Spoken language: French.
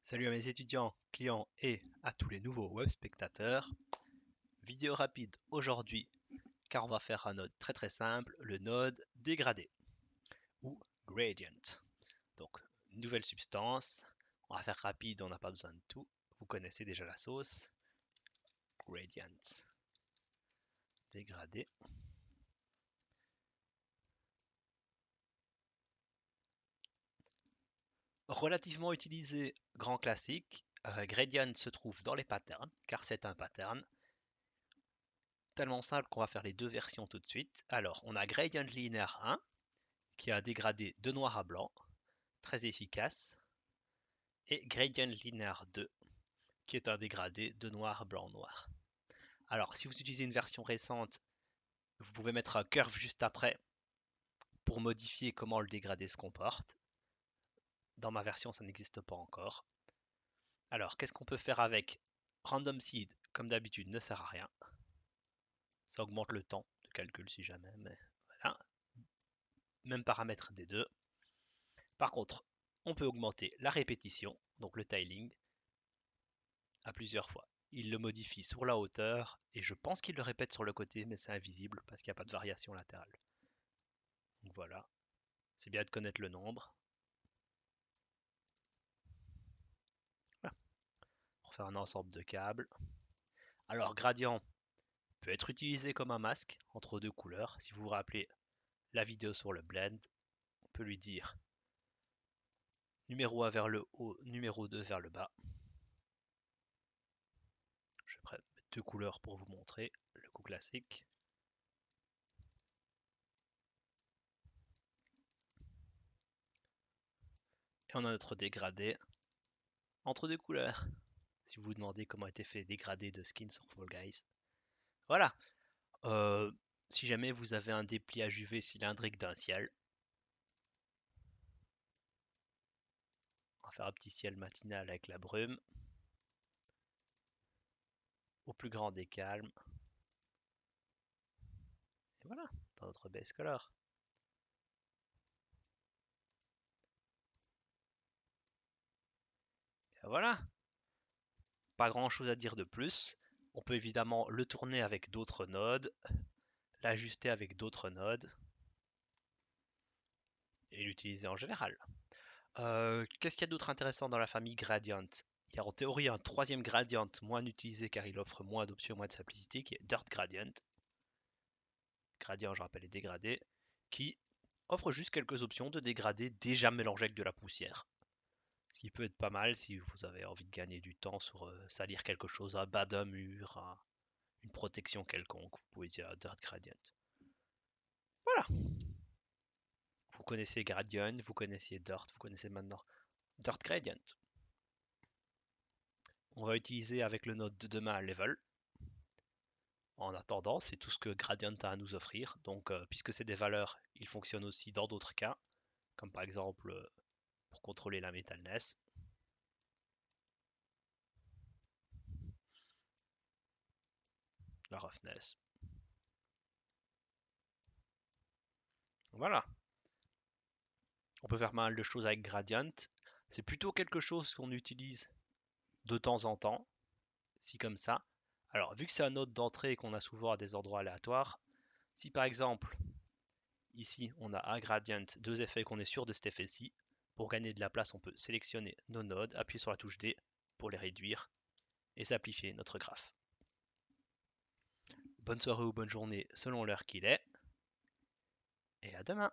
Salut à mes étudiants, clients et à tous les nouveaux web spectateurs. Vidéo rapide aujourd'hui car on va faire un node très simple, le node dégradé ou gradient. Donc nouvelle substance, on va faire rapide, on n'a pas besoin de tout. Vous connaissez déjà la sauce. Gradient, dégradé. Relativement utilisé, grand classique. Gradient se trouve dans les patterns car c'est un pattern. Tellement simple qu'on va faire les deux versions tout de suite. Alors, on a gradient linéaire 1 qui a un dégradé de noir à blanc, très efficace, et gradient linéaire 2 qui est un dégradé de noir blanc noir. Alors, si vous utilisez une version récente, vous pouvez mettre un curve juste après pour modifier comment le dégradé se comporte. Dans ma version, ça n'existe pas encore. Alors, qu'est-ce qu'on peut faire avec random seed? Comme d'habitude, ne sert à rien. Ça augmente le temps de calcul si jamais, mais voilà. Même paramètre des deux. Par contre, on peut augmenter la répétition, donc le tiling, à plusieurs fois. Il le modifie sur la hauteur et je pense qu'il le répète sur le côté, mais c'est invisible parce qu'il n'y a pas de variation latérale. Donc voilà, c'est bien de connaître le nombre. Voilà. Pour faire un ensemble de câbles. Alors gradient peut être utilisé comme un masque entre deux couleurs. Si vous vous rappelez la vidéo sur le blend, on peut lui dire numéro 1 vers le haut, numéro 2 vers le bas. Je vais mettre deux couleurs pour vous montrer le coup classique. Et on a notre dégradé entre deux couleurs. Si vous vous demandez comment a été fait les dégradés de skins sur Fall Guys. Voilà. Si jamais vous avez un dépliage UV cylindrique d'un ciel, on va faire un petit ciel matinal avec la brume. Au plus grand des calmes. Et voilà, dans notre base color. Et voilà, pas grand chose à dire de plus. On peut évidemment le tourner avec d'autres nodes, l'ajuster avec d'autres nodes et l'utiliser en général. Qu'est-ce qu'il y a d'autre intéressant dans la famille Gradient? Il y a en théorie un troisième Gradient moins utilisé car il offre moins d'options, moins de simplicité, qui est Dirt Gradient. Gradient, je rappelle, est dégradé, qui offre juste quelques options de dégradé déjà mélangé avec de la poussière. Ce qui peut être pas mal si vous avez envie de gagner du temps sur salir quelque chose, un bas d'un mur, une protection quelconque. Vous pouvez dire Dirt Gradient. Voilà. Vous connaissez Gradient, vous connaissiez Dirt, vous connaissez maintenant Dirt Gradient. On va utiliser avec le node de demain Level. En attendant, c'est tout ce que Gradient a à nous offrir. Donc, puisque c'est des valeurs, il fonctionne aussi dans d'autres cas, comme par exemple pour contrôler la metalness. La roughness. Voilà. On peut faire pas mal de choses avec Gradient. C'est plutôt quelque chose qu'on utilise de temps en temps, si comme ça. Alors, vu que c'est un node d'entrée et qu'on a souvent à des endroits aléatoires, si par exemple, ici, on a un gradient, deux effets qu'on est sûr de cet effet-ci, pour gagner de la place, on peut sélectionner nos nodes, appuyer sur la touche D pour les réduire et simplifier notre graphe. Bonne soirée ou bonne journée selon l'heure qu'il est, et à demain!